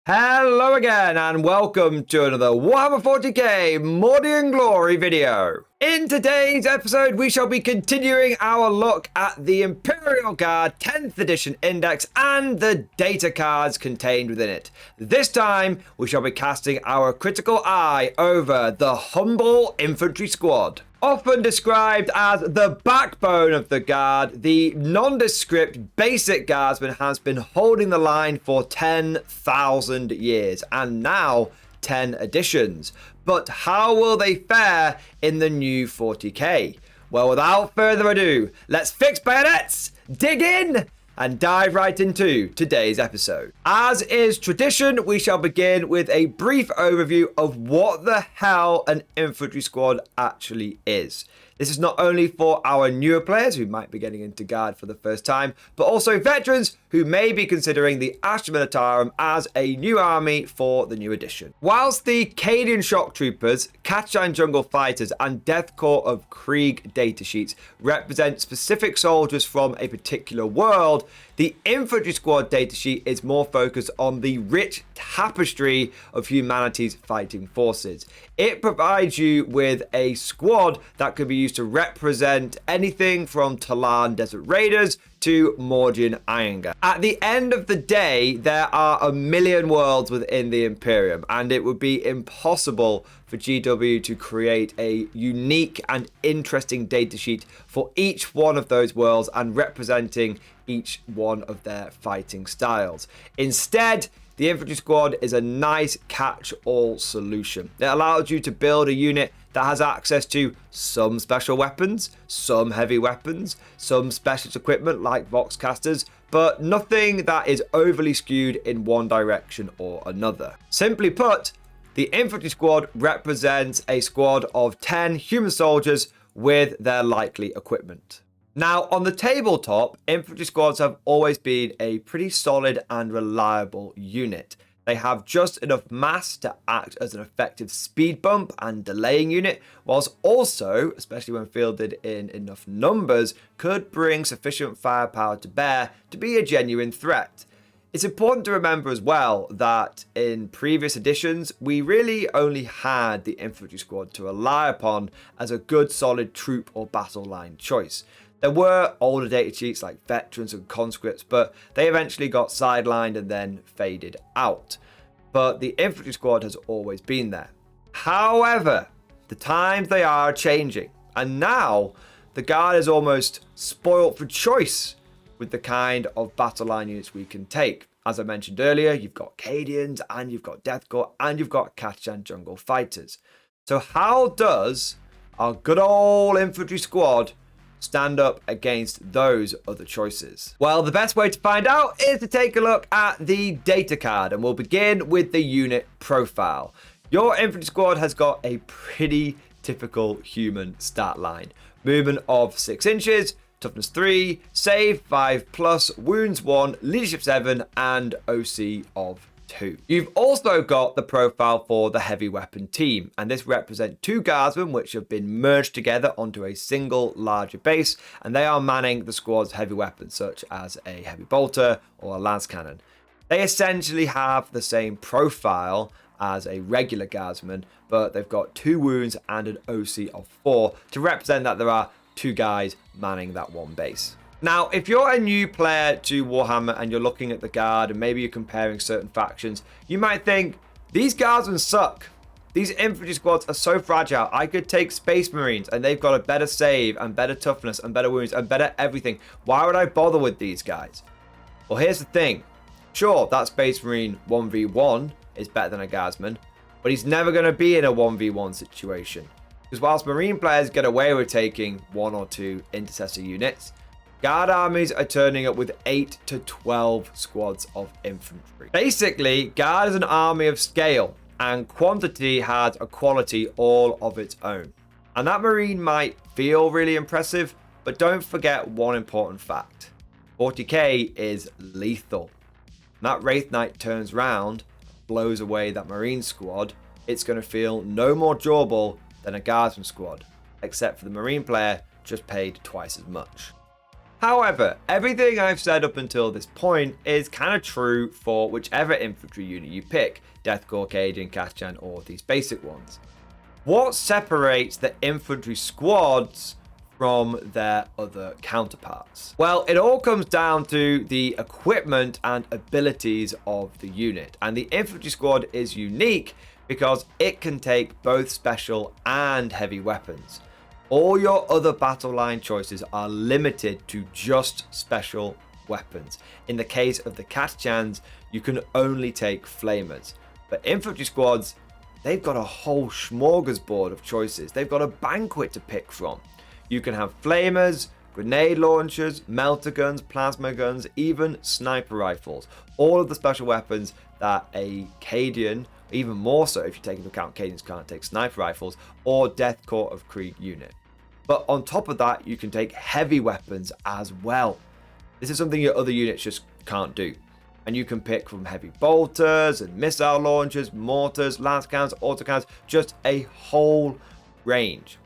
Hello again and welcome to another Warhammer 40k Mordy and Glory video. In today's episode we shall be continuing our look at the Imperial Guard 10th edition index and the data cards contained within it. This time we shall be casting our critical eye over the humble infantry squad. Often described as the backbone of the Guard, the nondescript basic Guardsman has been holding the line for 10,000 years and now 10 editions. But how will they fare in the new 40k? Well, without further ado, let's fix bayonets, dig in, and dive right into today's episode. As is tradition, we shall begin with a brief overview of what the hell an infantry squad actually is. This is not only for our newer players who might be getting into Guard for the first time, but also veterans who may be considering the Astra Militarum as a new army for the new edition. Whilst the Cadian Shock Troopers, Catch-Line Jungle Fighters and Death Corps of Krieg datasheets represent specific soldiers from a particular world, the Infantry Squad datasheet is more focused on the rich tapestry of humanity's fighting forces. It provides you with a squad that could be used to represent anything from Talan Desert Raiders to Mordian Ironguard. At the end of the day, there are a million worlds within the Imperium, and it would be impossible for GW to create a unique and interesting datasheet for each one of those worlds and representing each one of their fighting styles. Instead, the Infantry Squad is a nice catch-all solution. It allows you to build a unit that has access to some special weapons, some heavy weapons, some specialist equipment like Voxcasters, but nothing that is overly skewed in one direction or another. Simply put, the Infantry Squad represents a squad of 10 human soldiers with their likely equipment. Now, on the tabletop, infantry squads have always been a pretty solid and reliable unit. They have just enough mass to act as an effective speed bump and delaying unit, whilst also, especially when fielded in enough numbers, could bring sufficient firepower to bear to be a genuine threat. It's important to remember as well that in previous editions, we really only had the infantry squad to rely upon as a good solid troop or battle line choice. There were older data sheets like veterans and conscripts, but they eventually got sidelined and then faded out. But the infantry squad has always been there. However, the times they are changing, and now the Guard is almost spoilt for choice with the kind of battle line units we can take. As I mentioned earlier, you've got Cadians, and you've got Death Corps, and you've got Catch-Line Jungle Fighters. So how does our good old infantry squad stand up against those other choices? Well, the best way to find out is to take a look at the data card, and we'll begin with the unit profile. Your infantry squad has got a pretty typical human stat line. Movement of 6 inches, toughness 3, save 5+, wounds 1, leadership 7, and OC of 2. You've also got the profile for the heavy weapon team, and this represents 2 guardsmen which have been merged together onto a single larger base, and they are manning the squad's heavy weapons such as a heavy bolter or a lance cannon. They essentially have the same profile as a regular guardsman, but they've got 2 wounds and an OC of 4 to represent that there are 2 guys manning that one base. Now, if you're a new player to Warhammer and you're looking at the Guard and maybe you're comparing certain factions, you might think, these Guardsmen suck. These infantry squads are so fragile. I could take Space Marines and they've got a better save and better toughness and better wounds and better everything. Why would I bother with these guys? Well, here's the thing. Sure, that Space Marine 1v1 is better than a Guardsman, but he's never going to be in a 1v1 situation. Because whilst Marine players get away with taking 1 or 2 intercessor units, Guard armies are turning up with 8 to 12 squads of infantry. Basically, Guard is an army of scale, and quantity has a quality all of its own. And that Marine might feel really impressive, but don't forget one important fact. 40k is lethal. When that Wraith Knight turns round, blows away that Marine squad, it's going to feel no more durable than a Guardsman squad, except for the Marine player just paid twice as much. However, everything I've said up until this point is kind of true for whichever infantry unit you pick, Death Corps, Cadian, Kaschan, or these basic ones. What separates the infantry squads from their other counterparts? Well, it all comes down to the equipment and abilities of the unit. And the infantry squad is unique because it can take both special and heavy weapons. All your other battle line choices are limited to just special weapons. In the case of the Kaschans, you can only take flamers. But infantry squads, they've got a whole smorgasbord of choices. They've got a banquet to pick from. You can have flamers, grenade launchers, melter guns, plasma guns, even sniper rifles. All of the special weapons that a Cadian, even more so if you take into account Cadians can't take sniper rifles, or Death Corps of Krieg unit. But on top of that, you can take heavy weapons as well. This is something your other units just can't do. And you can pick from heavy bolters and missile launchers, mortars, lascannons, autocannons, just a whole range.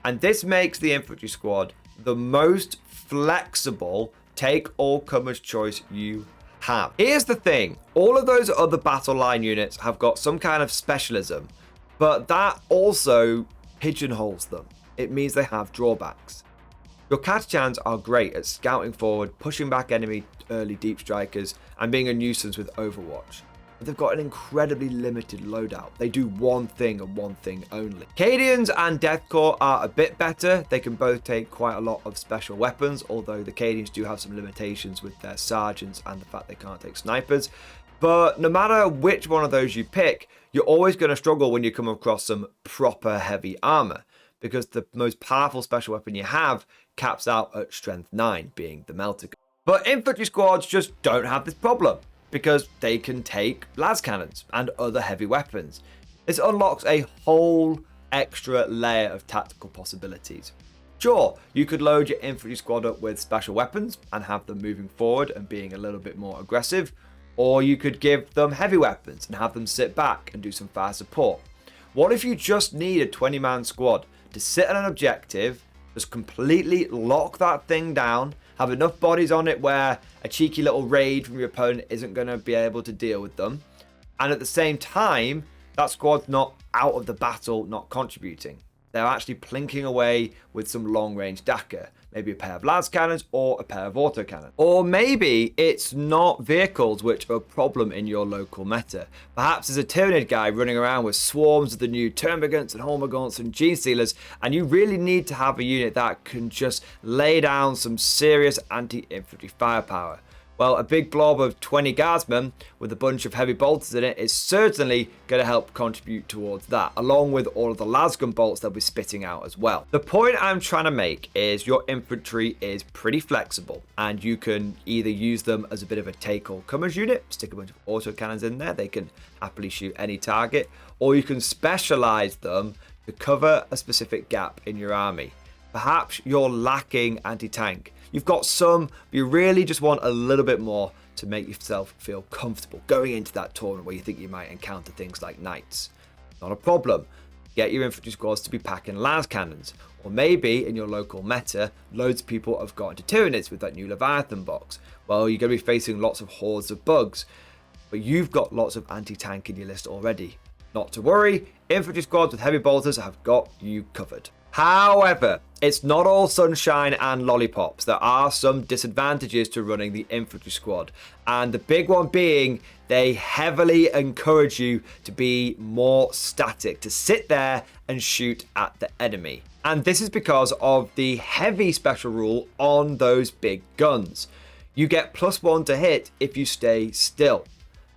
And this makes the infantry squad the most flexible take-all-comers choice you have. Here's the thing, all of those other battle line units have got some kind of specialism, but that also pigeonholes them. It means they have drawbacks. Your Kaschans are great at scouting forward, pushing back enemy early deep strikers, and being a nuisance with Overwatch. But they've got an incredibly limited loadout. They do one thing and one thing only. Cadians and Death Corps are a bit better. They can both take quite a lot of special weapons, although the Cadians do have some limitations with their sergeants and the fact they can't take snipers. But no matter which one of those you pick, you're always going to struggle when you come across some proper heavy armor, because the most powerful special weapon you have caps out at strength 9, being the melter gun. But infantry squads just don't have this problem, because they can take las cannons and other heavy weapons. This unlocks a whole extra layer of tactical possibilities. Sure, you could load your infantry squad up with special weapons and have them moving forward and being a little bit more aggressive, or you could give them heavy weapons and have them sit back and do some fire support. What if you just need a 20-man squad to sit on an objective, just completely lock that thing down, have enough bodies on it where a cheeky little raid from your opponent isn't going to be able to deal with them, and at the same time, that squad's not out of the battle, not contributing. They're actually plinking away with some long-range Dakka, maybe a pair of las cannons or a pair of autocannons. Or maybe it's not vehicles which are a problem in your local meta. Perhaps there's a Tyranid guy running around with swarms of the new Termagants and Hormagaunts and Gene Stealers, and you really need to have a unit that can just lay down some serious anti-infantry firepower. Well, a big blob of 20 guardsmen with a bunch of heavy bolters in it is certainly going to help contribute towards that, along with all of the lasgun bolts they'll be spitting out as well. The point I'm trying to make is your infantry is pretty flexible, and you can either use them as a bit of a take-all-comers unit, stick a bunch of autocannons in there, they can happily shoot any target, or you can specialize them to cover a specific gap in your army. Perhaps you're lacking anti-tank. You've got some, but you really just want a little bit more to make yourself feel comfortable going into that tournament where you think you might encounter things like knights. Not a problem. Get your infantry squads to be packing las cannons. Or maybe in your local meta, loads of people have got into Tyranids with that new Leviathan box. Well, you're going to be facing lots of hordes of bugs, but you've got lots of anti-tank in your list already. Not to worry, infantry squads with heavy bolters have got you covered. However, it's not all sunshine and lollipops. There are some disadvantages to running the infantry squad, and the big one being they heavily encourage you to be more static, to sit there and shoot at the enemy. And this is because of the heavy special rule on those big guns. You get +1 to hit if you stay still.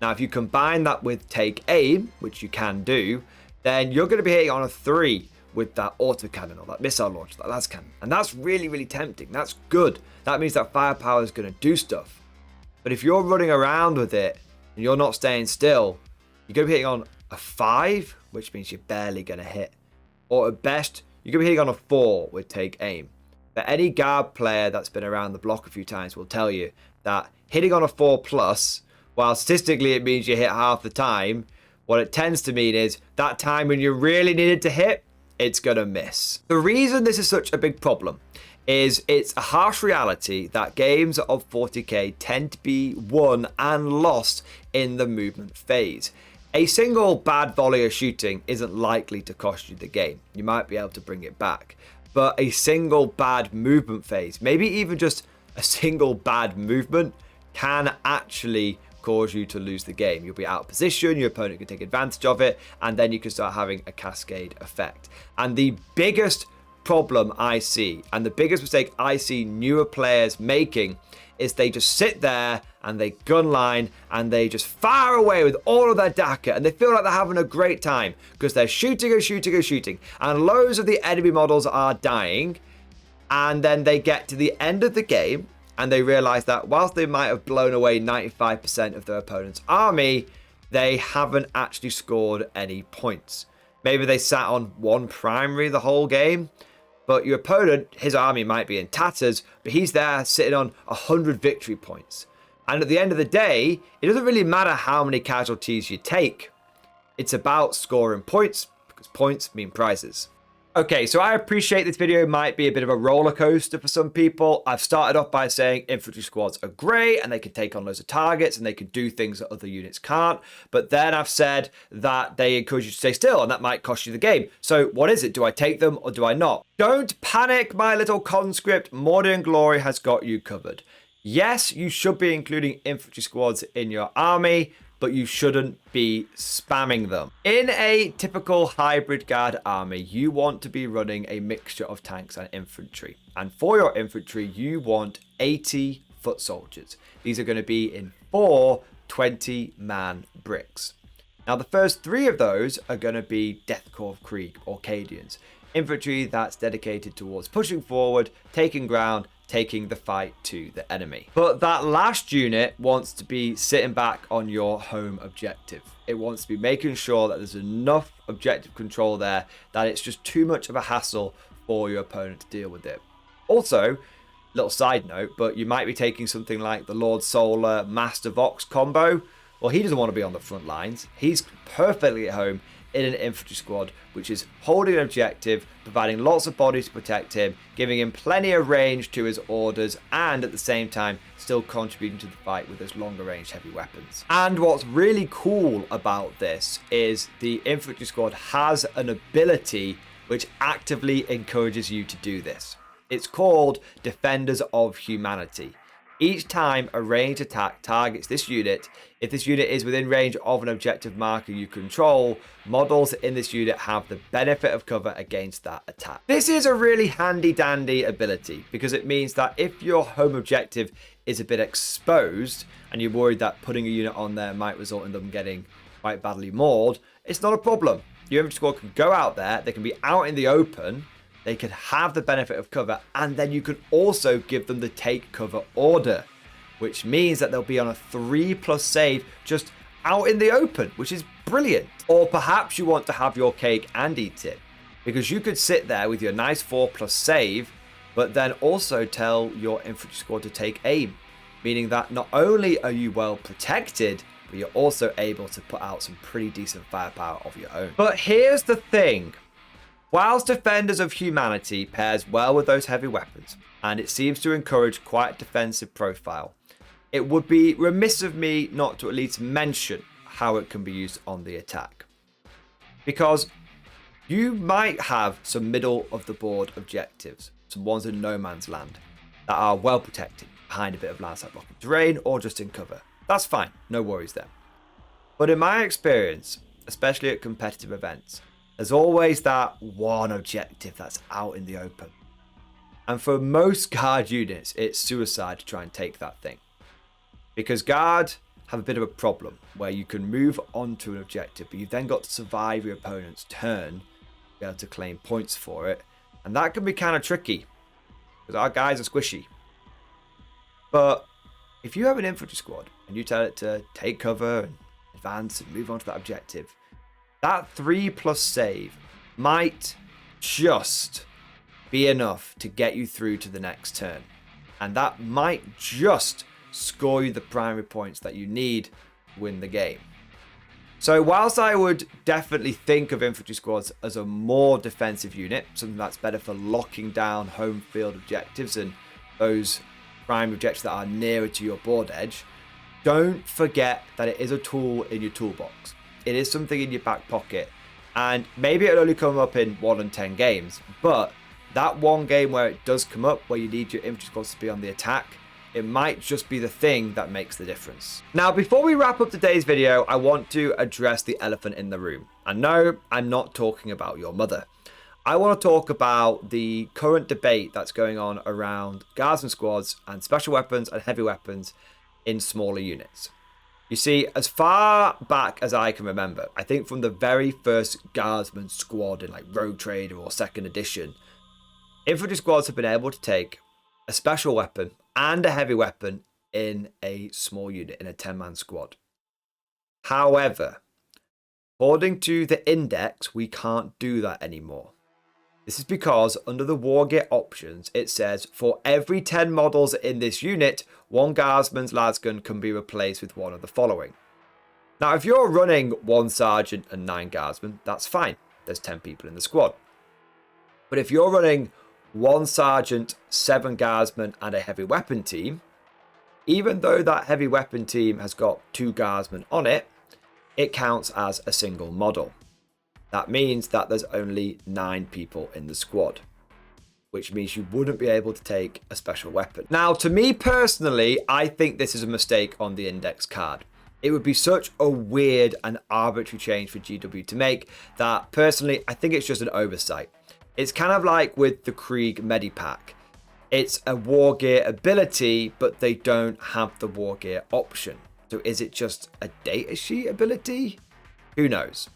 Now, if you combine that with take aim, which you can do, then you're going to be hitting on a 3 with that autocannon or that missile launcher, that las cannon. And that's really, really tempting. That's good. That means that firepower is going to do stuff. But if you're running around with it and you're not staying still, you're going to be hitting on a 5, which means you're barely going to hit. Or at best, you're going to be hitting on a 4 with take aim. But any guard player that's been around the block a few times will tell you that hitting on a 4+, while statistically it means you hit half the time, what it tends to mean is that time when you really needed to hit, it's going to miss. The reason this is such a big problem is it's a harsh reality that games of 40k tend to be won and lost in the movement phase. A single bad volley of shooting isn't likely to cost you the game. You might be able to bring it back. But a single bad movement phase, maybe even just a single bad movement, can actually cause you to lose the game. You'll be out of position, your opponent can take advantage of it, and then you can start having a cascade effect. And the biggest problem I see, and the biggest mistake I see newer players making, is they just sit there and they gun line and they just fire away with all of their DACA, and they feel like they're having a great time because they're shooting and shooting and shooting, and loads of the enemy models are dying, and then they get to the end of the game and they realize that whilst they might have blown away 95% of their opponent's army, they haven't actually scored any points. Maybe they sat on one primary the whole game, but your opponent, his army might be in tatters, but he's there sitting on 100 victory points. And at the end of the day, it doesn't really matter how many casualties you take. It's about scoring points, because points mean prizes. Okay, so I appreciate this video might be a bit of a roller coaster for some people. I've started off by saying infantry squads are great and they can take on loads of targets and they can do things that other units can't. But then I've said that they encourage you to stay still and that might cost you the game. So what is it? Do I take them or do I not? Don't panic, my little conscript. Mordian Glory has got you covered. Yes, you should be including infantry squads in your army, but you shouldn't be spamming them. In a typical hybrid guard army, you want to be running a mixture of tanks and infantry. And for your infantry, you want 80 foot soldiers. These are going to be in 4 20-man bricks. Now, the first 3 of those are going to be Death Corps Krieg or Cadians. Infantry that's dedicated towards pushing forward, taking ground, taking the fight to the enemy. But that last unit wants to be sitting back on your home objective. It wants to be making sure that there's enough objective control there that it's just too much of a hassle for your opponent to deal with it. Also, little side note, but you might be taking something like the Lord Solar Master Vox combo. Well, he doesn't want to be on the front lines. He's perfectly at home in an infantry squad, which is holding an objective, providing lots of bodies to protect him, giving him plenty of range to his orders, and at the same time still contributing to the fight with those longer range heavy weapons. And what's really cool about this is the infantry squad has an ability which actively encourages you to do this. It's called Defenders of Humanity. Each time a ranged attack targets this unit, if this unit is within range of an objective marker you control, models in this unit have the benefit of cover against that attack. This is a really handy dandy ability because it means that if your home objective is a bit exposed and you're worried that putting a unit on there might result in them getting quite badly mauled, it's not a problem. Your infantry squad can go out there, they can be out in the open, they could have the benefit of cover, and then you can also give them the take cover order, which means that they'll be on a 3+ save just out in the open, which is brilliant. Or perhaps you want to have your cake and eat it, because you could sit there with your nice 4+ save, but then also tell your infantry squad to take aim, meaning that not only are you well protected, but you're also able to put out some pretty decent firepower of your own. But here's the thing. Whilst Defenders of Humanity pairs well with those heavy weapons, and it seems to encourage quite a defensive profile, it would be remiss of me not to at least mention how it can be used on the attack. Because you might have some middle of the board objectives, some ones in no man's land, that are well protected behind a bit of landslide blocking terrain or just in cover. That's fine, no worries there. But in my experience, especially at competitive events, there's always that one objective that's out in the open. And for most guard units, it's suicide to try and take that thing. Because guard have a bit of a problem where you can move onto an objective, but you've then got to survive your opponent's turn to be able to claim points for it. And that can be kind of tricky because our guys are squishy. But if you have an infantry squad and you tell it to take cover and advance and move on to that objective, that 3+ save might just be enough to get you through to the next turn. And that might just score you the primary points that you need to win the game. So whilst I would definitely think of infantry squads as a more defensive unit, something that's better for locking down home field objectives and those prime objectives that are nearer to your board edge, don't forget that it is a tool in your toolbox. It is something in your back pocket, and maybe it'll only come up in 1 in 10 games, but that one game where it does come up, where you need your infantry squads to be on the attack, it might just be the thing that makes the difference. Now, before we wrap up today's video, I want to address the elephant in the room. And no, I'm not talking about your mother. I want to talk about the current debate that's going on around guardsman squads and special weapons and heavy weapons in smaller units. You see, as far back as I can remember, I think from the very first guardsman squad in like Rogue Trader or 2nd edition, infantry squads have been able to take a special weapon and a heavy weapon in a small unit, in a 10-man squad. However, according to the index, we can't do that anymore. This is because under the war gear options, it says for every 10 models in this unit, 1 guardsman's lasgun can be replaced with one of the following. Now, if you're running 1 sergeant and 9 guardsmen, that's fine. There's 10 people in the squad. But if you're running 1 sergeant, 7 guardsmen, and a heavy weapon team, even though that heavy weapon team has got 2 guardsmen on it, it counts as a single model. That means that there's only 9 people in the squad, which means you wouldn't be able to take a special weapon. Now, to me personally, I think this is a mistake on the index card. It would be such a weird and arbitrary change for GW to make that personally, I think it's just an oversight. It's kind of like with the Krieg Medipack. It's a war gear ability, but they don't have the war gear option. So is it just a datasheet ability? Who knows?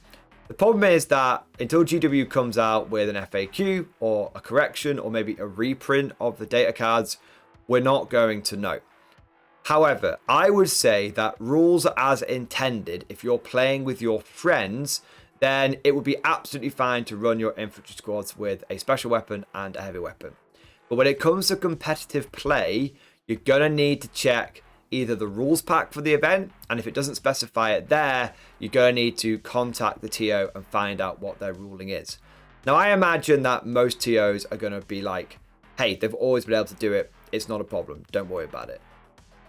The problem is that until GW comes out with an FAQ or a correction or maybe a reprint of the data cards, we're not going to know. However, I would say that rules as intended, if you're playing with your friends, then it would be absolutely fine to run your infantry squads with a special weapon and a heavy weapon. But when it comes to competitive play, you're going to need to check either the rules pack for the event, and if it doesn't specify it there, you're going to need to contact the TO and find out what their ruling is. Now, I imagine that most TOs are going to be like, hey, they've always been able to do it. It's not a problem. Don't worry about it.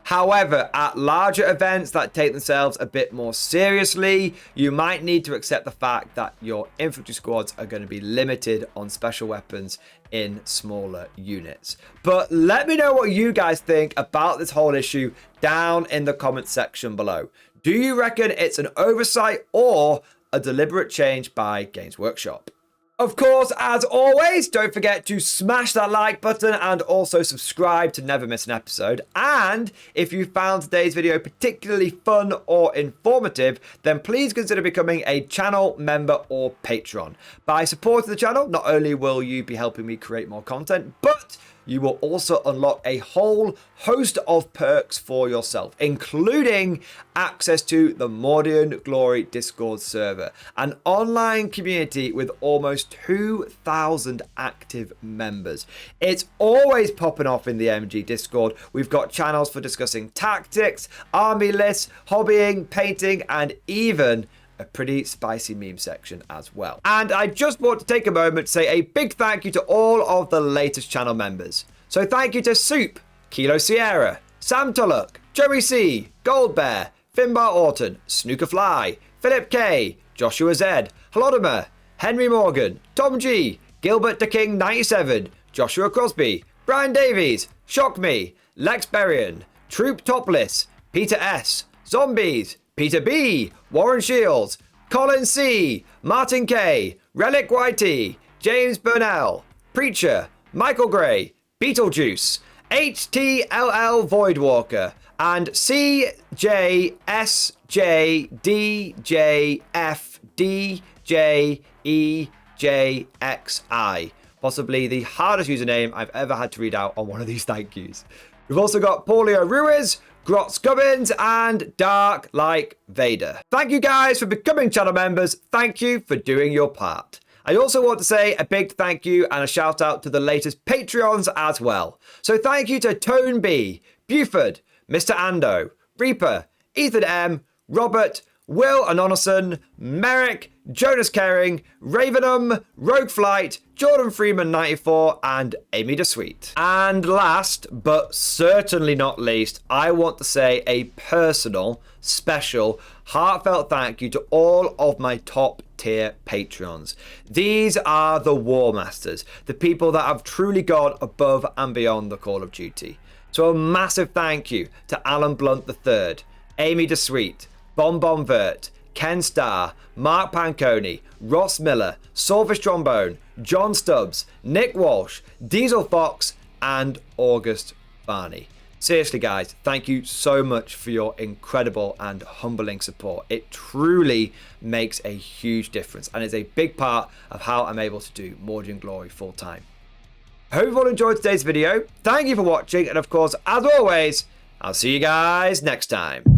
However, at larger events that take themselves a bit more seriously, you might need to accept the fact that your infantry squads are going to be limited on special weapons in smaller units. But let me know what you guys think about this whole issue down in the comment section below. Do you reckon it's an oversight or a deliberate change by Games Workshop? Of course, as always, don't forget to smash that like button and also subscribe to never miss an episode. And if you found today's video particularly fun or informative, then please consider becoming a channel member or patron. By supporting the channel, not only will you be helping me create more content, but you will also unlock a whole host of perks for yourself, including access to the Mordian Glory Discord server, an online community with almost 2,000 active members. It's always popping off in the MG Discord. We've got channels for discussing tactics, army lists, hobbying, painting, and even a pretty spicy meme section as well. And I just want to take a moment to say a big thank you to all of the latest channel members. So thank you to Soup, Kilo Sierra, Sam Tullock, Joey C, Gold Bear, Finbar Orton, Snooker Fly, Philip K, Joshua Z, Holodomer, Henry Morgan, Tom G, Gilbert the King 97, Joshua Crosby, Brian Davies, Shock Me, Lex Berrien, Troop Topless, Peter S, Zombies, Peter B, Warren Shields, Colin C, Martin K, Relic YT, James Burnell, Preacher, Michael Gray, Beetlejuice, HTLL Voidwalker, and CJSJDJFDJEJXI. Possibly the hardest username I've ever had to read out on one of these thank yous. We've also got Paulio Ruiz, Grotz Gubbins, and Dark Like Vader. Thank you guys for becoming channel members. Thank you for doing your part. I also want to say a big thank you and a shout out to the latest Patreons as well. So thank you to Tone B, Buford, Mr. Ando, Reaper, Ethan M, Robert, Will Anonison, Merrick, Jonas Caring, Ravenham, Rogue Flight, Jordan Freeman 94, and Amy DeSweet. And last, but certainly not least, I want to say a personal, special, heartfelt thank you to all of my top tier Patreons. These are the War Masters, the people that have truly gone above and beyond the Call of Duty. So a massive thank you to Alan Blunt III, Amy DeSweet, Bon Bon Vert, Ken Starr, Mark Panconi, Ross Miller, Salvish Trombone, John Stubbs, Nick Walsh, Diesel Fox, and August Barney. Seriously, guys, thank you so much for your incredible and humbling support. It truly makes a huge difference and is a big part of how I'm able to do Mordor and Glory full time. I hope you've all enjoyed today's video. Thank you for watching, and of course, as always, I'll see you guys next time.